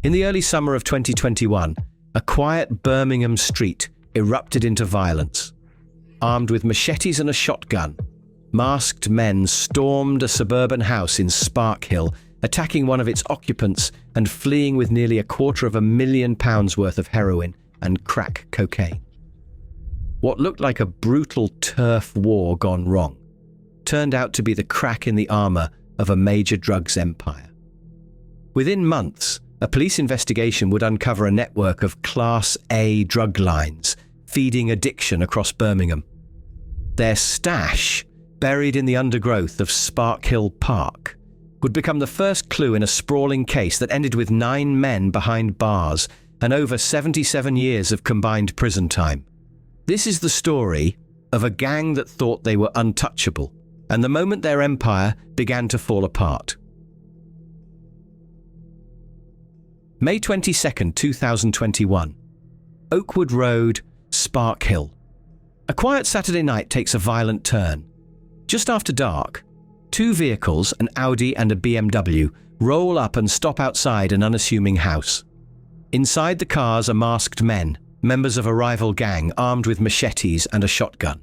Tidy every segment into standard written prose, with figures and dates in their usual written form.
In the early summer of 2021, a quiet Birmingham street erupted into violence. Armed with machetes and a shotgun, masked men stormed a suburban house in Sparkhill, attacking one of its occupants and fleeing with nearly £250,000 worth of heroin and crack cocaine. What looked like a brutal turf war gone wrong turned out to be the crack in the armor of a major drugs empire. Within months, a police investigation would uncover a network of Class A drug lines feeding addiction across Birmingham. Their stash, buried in the undergrowth of Sparkhill Park, would become the first clue in a sprawling case that ended with 9 men behind bars and over 77 years of combined prison time. This is the story of a gang that thought they were untouchable, and the moment their empire began to fall apart. May 22, 2021. Oakwood Road, Sparkhill. A quiet Saturday night takes a violent turn. Just after dark, 2 vehicles, an Audi and a BMW, roll up and stop outside an unassuming house. Inside the cars are masked men, members of a rival gang armed with machetes and a shotgun.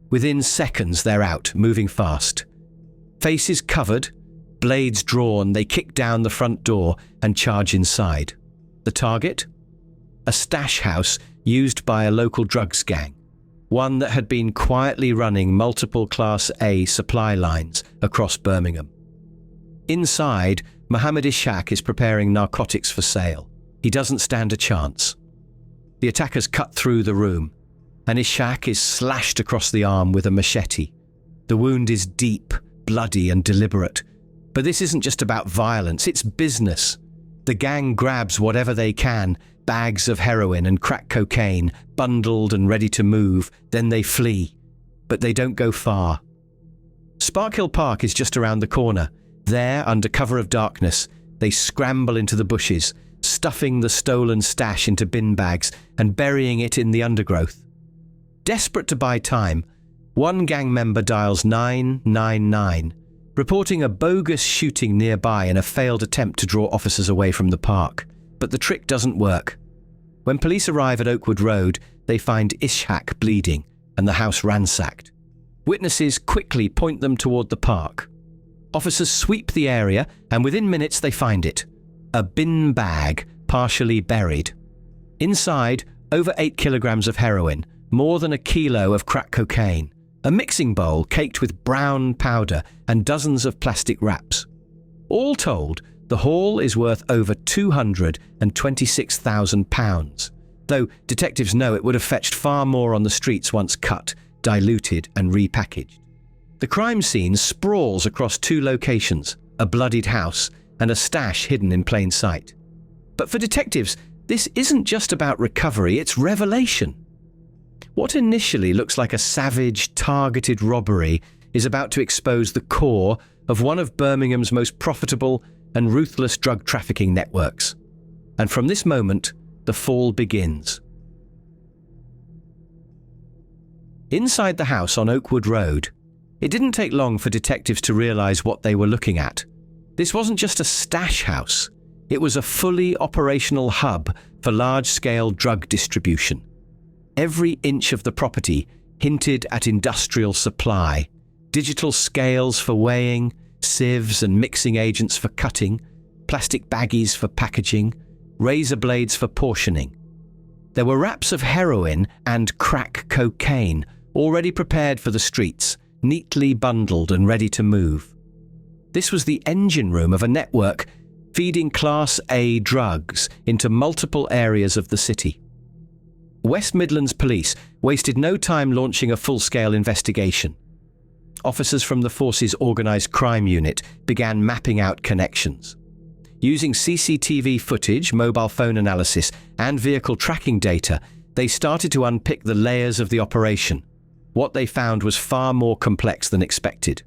Within seconds they're out, moving fast. Faces covered, blades drawn, they kick down the front door and charge inside. The target? A stash house used by a local drugs gang, one that had been quietly running multiple Class A supply lines across Birmingham. Inside, Mohammed Ishaq is preparing narcotics for sale. He doesn't stand a chance. The attackers cut through the room, and Ishaq is slashed across the arm with a machete. The wound is deep, bloody and deliberate. But this isn't just about violence, it's business. The gang grabs whatever they can, bags of heroin and crack cocaine, bundled and ready to move, then they flee. But they don't go far. Sparkhill Park is just around the corner. There, under cover of darkness, they scramble into the bushes, stuffing the stolen stash into bin bags and burying it in the undergrowth. Desperate to buy time, one gang member dials 999, reporting a bogus shooting nearby in a failed attempt to draw officers away from the park. But the trick doesn't work. When police arrive at Oakwood Road, they find Ishaq bleeding and the house ransacked. Witnesses quickly point them toward the park. Officers sweep the area, and within minutes they find it. A bin bag, partially buried. Inside, over 8 kilograms of heroin, more than 1 kilo of crack cocaine, a mixing bowl caked with brown powder, and dozens of plastic wraps. All told, the haul is worth over £226,000, though detectives know it would have fetched far more on the streets once cut, diluted and repackaged. The crime scene sprawls across 2 locations, a bloodied house and a stash hidden in plain sight. But for detectives, this isn't just about recovery, it's revelation. What initially looks like a savage, targeted robbery is about to expose the core of one of Birmingham's most profitable and ruthless drug trafficking networks. And from this moment, the fall begins. Inside the house on Oakwood Road, it didn't take long for detectives to realize what they were looking at. This wasn't just a stash house. It was a fully operational hub for large-scale drug distribution. Every inch of the property hinted at industrial supply, digital scales for weighing, sieves and mixing agents for cutting, plastic baggies for packaging, razor blades for portioning. There were wraps of heroin and crack cocaine, already prepared for the streets, neatly bundled and ready to move. This was the engine room of a network feeding Class A drugs into multiple areas of the city. West Midlands Police wasted no time launching a full-scale investigation. Officers from the force's organised crime unit began mapping out connections. Using CCTV footage, mobile phone analysis, and vehicle tracking data, they started to unpick the layers of the operation. What they found was far more complex than expected.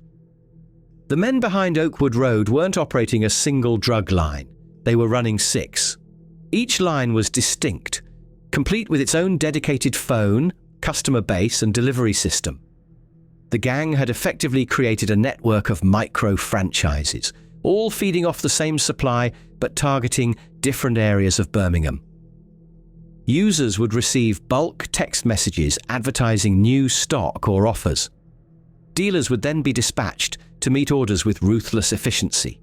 The men behind Oakwood Road weren't operating a single drug line. They were running 6. Each line was distinct, complete with its own dedicated phone, customer base, and delivery system. The gang had effectively created a network of micro-franchises, all feeding off the same supply but targeting different areas of Birmingham. Users would receive bulk text messages advertising new stock or offers. Dealers would then be dispatched to meet orders with ruthless efficiency.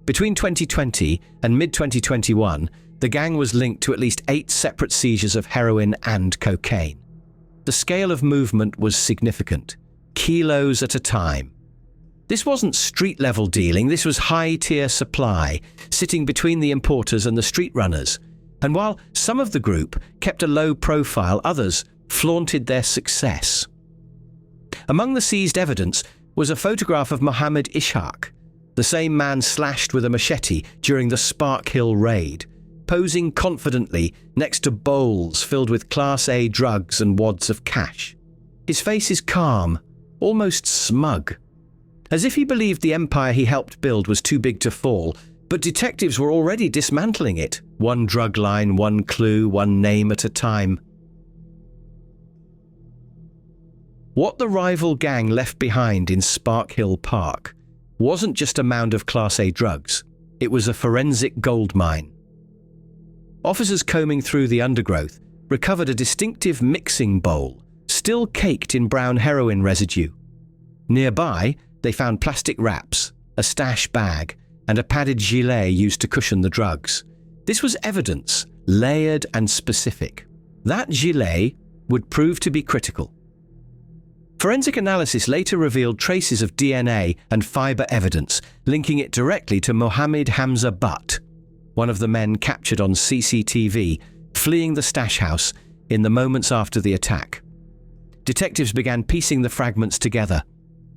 Between 2020 and mid-2021, the gang was linked to at least 8 separate seizures of heroin and cocaine. The scale of movement was significant, kilos at a time. This wasn't street-level dealing, this was high-tier supply, sitting between the importers and the street runners. And while some of the group kept a low profile, others flaunted their success. Among the seized evidence was a photograph of Mohammed Ishaq, the same man slashed with a machete during the Sparkhill Raid, posing confidently next to bowls filled with Class A drugs and wads of cash. His face is calm, almost smug, as if he believed the empire he helped build was too big to fall, but detectives were already dismantling it, one drug line, one clue, one name at a time. What the rival gang left behind in Sparkhill Park wasn't just a mound of Class A drugs, it was a forensic gold mine. Officers combing through the undergrowth recovered a distinctive mixing bowl, still caked in brown heroin residue. Nearby, they found plastic wraps, a stash bag, and a padded gilet used to cushion the drugs. This was evidence, layered and specific. That gilet would prove to be critical. Forensic analysis later revealed traces of DNA and fiber evidence, linking it directly to Mohammed Hamza Butt, one of the men captured on CCTV, fleeing the stash house in the moments after the attack. Detectives began piecing the fragments together.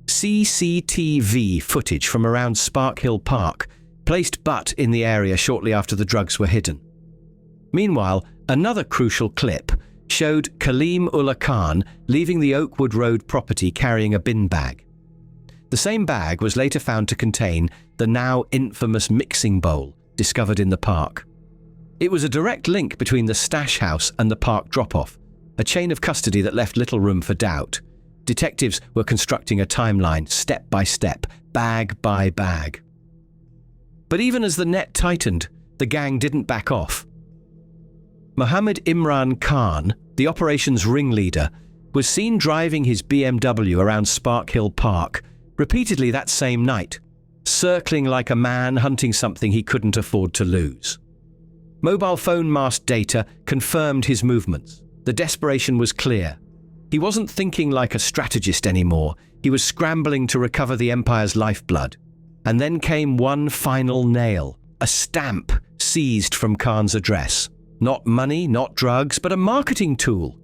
CCTV footage from around Sparkhill Park placed Butt in the area shortly after the drugs were hidden. Meanwhile, another crucial clip showed Kaleem Ullah Khan leaving the Oakwood Road property carrying a bin bag. The same bag was later found to contain the now infamous mixing bowl discovered in the park. It was a direct link between the stash house and the park drop-off, a chain of custody that left little room for doubt. Detectives were constructing a timeline, step by step, bag by bag. But even as the net tightened, the gang didn't back off. Mohammed Imran Khan, the operation's ringleader, was seen driving his BMW around Sparkhill Park repeatedly that same night, circling like a man hunting something he couldn't afford to lose. Mobile phone mast data confirmed his movements. The desperation was clear. He wasn't thinking like a strategist anymore. He was scrambling to recover the Empire's lifeblood. And then came one final nail, a stamp seized from Khan's address. Not money, not drugs, but a marketing tool.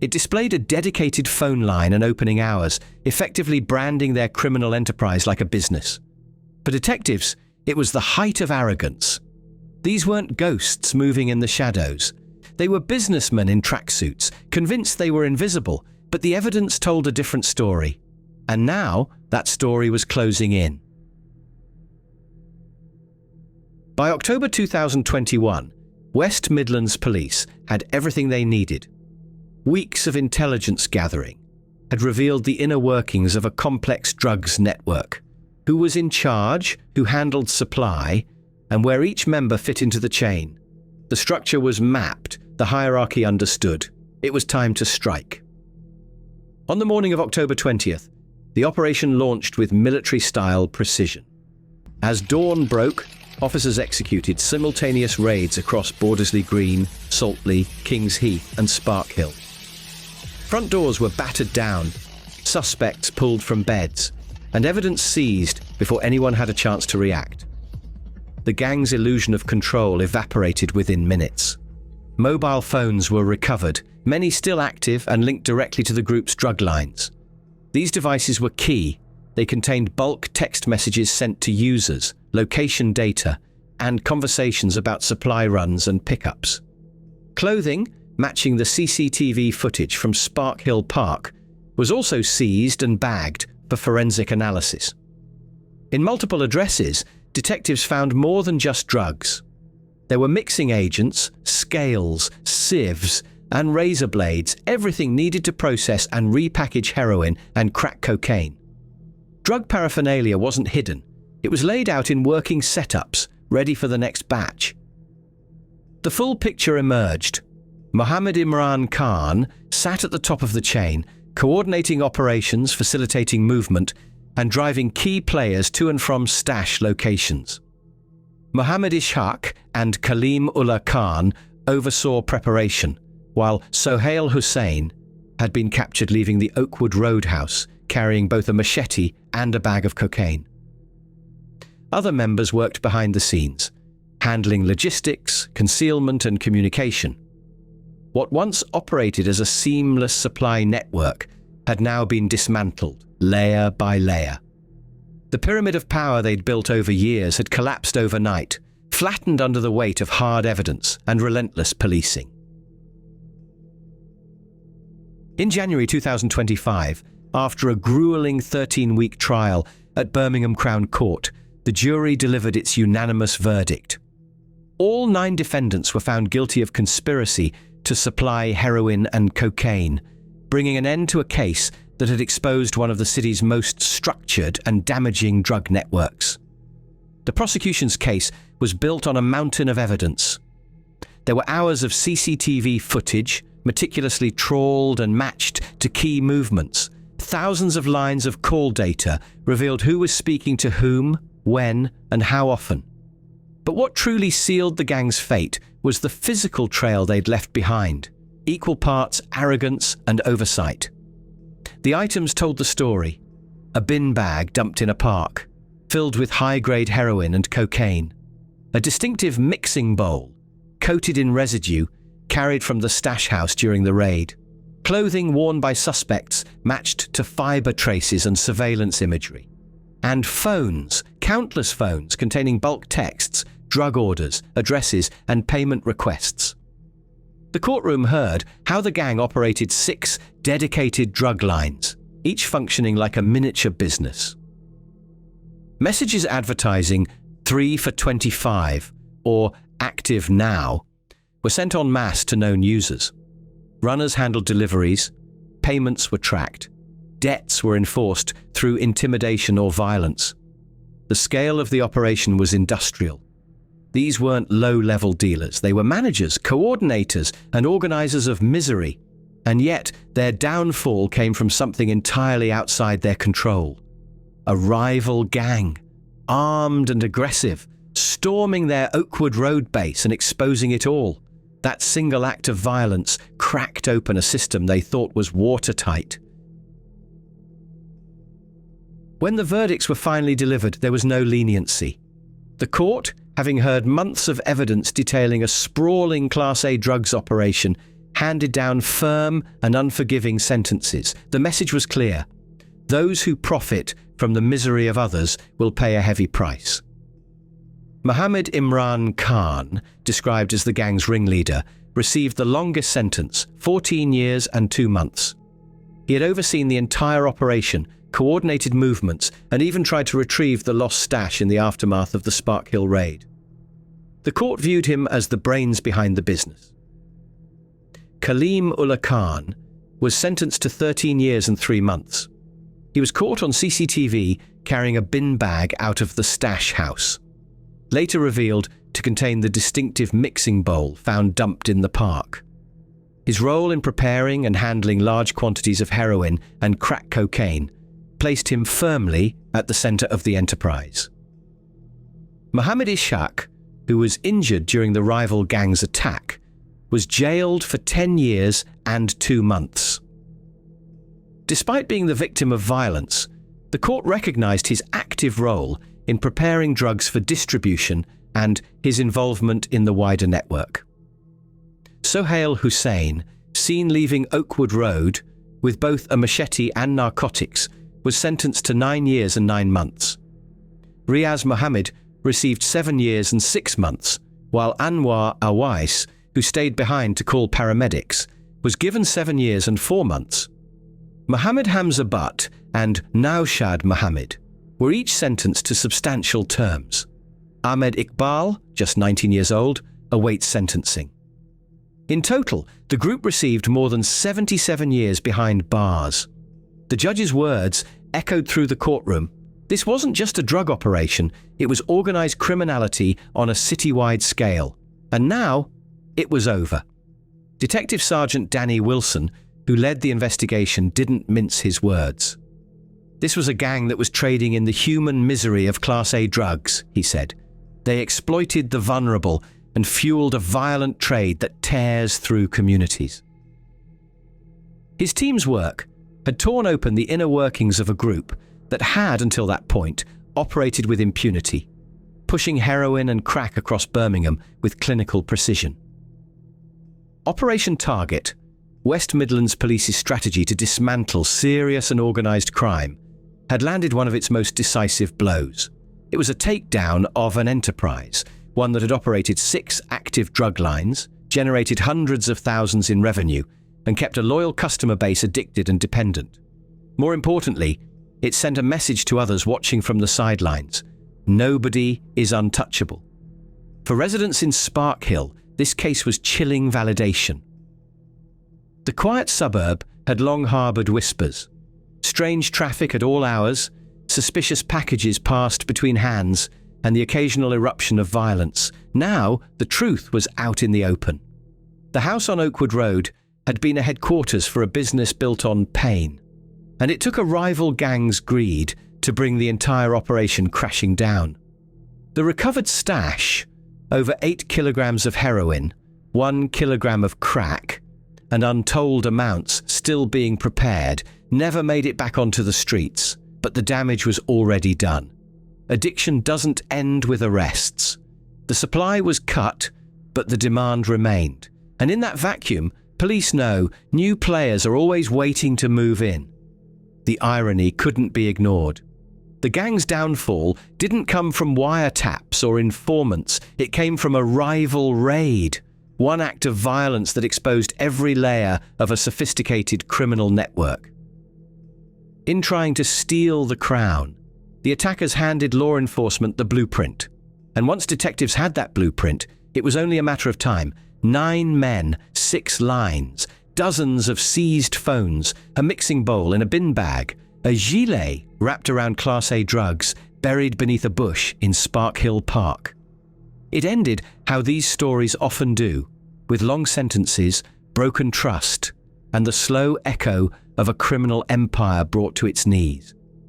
It displayed a dedicated phone line and opening hours, effectively branding their criminal enterprise like a business. For detectives, it was the height of arrogance. These weren't ghosts moving in the shadows. They were businessmen in tracksuits, convinced they were invisible, but the evidence told a different story. And now, that story was closing in. By October 2021, West Midlands Police had everything they needed. Weeks of intelligence gathering had revealed the inner workings of a complex drugs network. Who was in charge, who handled supply, and where each member fit into the chain. The structure was mapped, the hierarchy understood. It was time to strike. On the morning of October 20th, the operation launched with military-style precision. As dawn broke, officers executed simultaneous raids across Bordesley Green, Saltley, Kings Heath, and Sparkhill. Front doors were battered down, suspects pulled from beds, and evidence seized before anyone had a chance to react. The gang's illusion of control evaporated within minutes. Mobile phones were recovered, many still active and linked directly to the group's drug lines. These devices were key. They contained bulk text messages sent to users, location data, and conversations about supply runs and pickups. Clothing, matching the CCTV footage from Sparkhill Park, was also seized and bagged for forensic analysis. In multiple addresses, detectives found more than just drugs. There were mixing agents, scales, sieves, and razor blades, everything needed to process and repackage heroin and crack cocaine. Drug paraphernalia wasn't hidden. It was laid out in working setups, ready for the next batch. The full picture emerged. Mohammed Imran Khan sat at the top of the chain, coordinating operations, facilitating movement, and driving key players to and from stash locations. Mohammed Ishaq and Kaleem Ullah Khan oversaw preparation, while Sohail Hussain had been captured leaving the Oakwood Roadhouse, carrying both a machete and a bag of cocaine. Other members worked behind the scenes, handling logistics, concealment, and communication. What once operated as a seamless supply network had now been dismantled, layer by layer. The pyramid of power they'd built over years had collapsed overnight, flattened under the weight of hard evidence and relentless policing. In January 2025, after a grueling 13-week trial at Birmingham Crown Court, the jury delivered its unanimous verdict. All 9 defendants were found guilty of conspiracy to supply heroin and cocaine, bringing an end to a case that had exposed one of the city's most structured and damaging drug networks. The prosecution's case was built on a mountain of evidence. There were hours of CCTV footage, meticulously trawled and matched to key movements. Thousands of lines of call data revealed who was speaking to whom, when, and how often. But what truly sealed the gang's fate was the physical trail they'd left behind, equal parts arrogance and oversight. The items told the story: a bin bag dumped in a park, filled with high-grade heroin and cocaine, a distinctive mixing bowl, coated in residue, carried from the stash house during the raid, clothing worn by suspects matched to fiber traces and surveillance imagery, and phones, countless phones containing bulk texts, drug orders, addresses, and payment requests. The courtroom heard how the gang operated 6 dedicated drug lines, each functioning like a miniature business. Messages advertising 3 for $25 or Active Now were sent en masse to known users. Runners handled deliveries, payments were tracked, debts were enforced through intimidation or violence. The scale of the operation was industrial. These weren't low-level dealers, they were managers, coordinators, and organizers of misery, and yet their downfall came from something entirely outside their control. A rival gang, armed and aggressive, storming their Oakwood Road base and exposing it all. That single act of violence cracked open a system they thought was watertight. When the verdicts were finally delivered, there was no leniency. The court, having heard months of evidence detailing a sprawling Class A drugs operation, handed down firm and unforgiving sentences. The message was clear: those who profit from the misery of others will pay a heavy price. Mohammed Imran Khan, described as the gang's ringleader, received the longest sentence, 14 years and 2 months. He had overseen the entire operation, coordinated movements, and even tried to retrieve the lost stash in the aftermath of the Sparkhill Raid. The court viewed him as the brains behind the business. Kaleem Ullah Khan was sentenced to 13 years and 3 months. He was caught on CCTV carrying a bin bag out of the stash house, later revealed to contain the distinctive mixing bowl found dumped in the park. His role in preparing and handling large quantities of heroin and crack cocaine placed him firmly at the center of the enterprise. Mohammed Ishaq, who was injured during the rival gang's attack, was jailed for 10 years and 2 months. Despite being the victim of violence, the court recognized his active role in preparing drugs for distribution and his involvement in the wider network. Sohail Hussain, seen leaving Oakwood Road with both a machete and narcotics, was sentenced to 9 years and 9 months. Riaz Mohammed received 7 years and 6 months, while Anwar Awais, who stayed behind to call paramedics, was given 7 years and 4 months. Mohammed Hamza Butt and Naushad Mohammed were each sentenced to substantial terms. Ahmed Iqbal, just 19 years old, awaits sentencing. In total, the group received more than 77 years behind bars. The judge's words echoed through the courtroom. This wasn't just a drug operation, it was organized criminality on a citywide scale. And now, it was over. Detective Sergeant Danny Wilson, who led the investigation, didn't mince his words. This was a gang that was trading in the human misery of Class A drugs, he said. They exploited the vulnerable and fueled a violent trade that tears through communities. His team's work had torn open the inner workings of a group that had, until that point, operated with impunity, pushing heroin and crack across Birmingham with clinical precision. Operation Target, West Midlands Police's strategy to dismantle serious and organised crime, had landed one of its most decisive blows. It was a takedown of an enterprise, one that had operated 6 active drug lines, generated hundreds of thousands in revenue, and kept a loyal customer base addicted and dependent. More importantly, it sent a message to others watching from the sidelines: nobody is untouchable. For residents in Sparkhill, this case was chilling validation. The quiet suburb had long harboured whispers. Strange traffic at all hours, suspicious packages passed between hands, and the occasional eruption of violence. Now, the truth was out in the open. The house on Oakwood Road had been a headquarters for a business built on pain, and it took a rival gang's greed to bring the entire operation crashing down. The recovered stash, over 8 kilograms of heroin, 1 kilogram of crack, and untold amounts still being prepared, never made it back onto the streets, but the damage was already done. Addiction doesn't end with arrests. The supply was cut, but the demand remained. And in that vacuum, police know new players are always waiting to move in. The irony couldn't be ignored. The gang's downfall didn't come from wiretaps or informants. It came from a rival raid, one act of violence that exposed every layer of a sophisticated criminal network. In trying to steal the crown, the attackers handed law enforcement the blueprint. And once detectives had that blueprint, it was only a matter of time. 9 men, 6 lines, dozens of seized phones, a mixing bowl in a bin bag, a gilet wrapped around Class A drugs buried beneath a bush in Sparkhill Park. It ended how these stories often do, with long sentences, broken trust, and the slow echo of a criminal empire brought to its knees.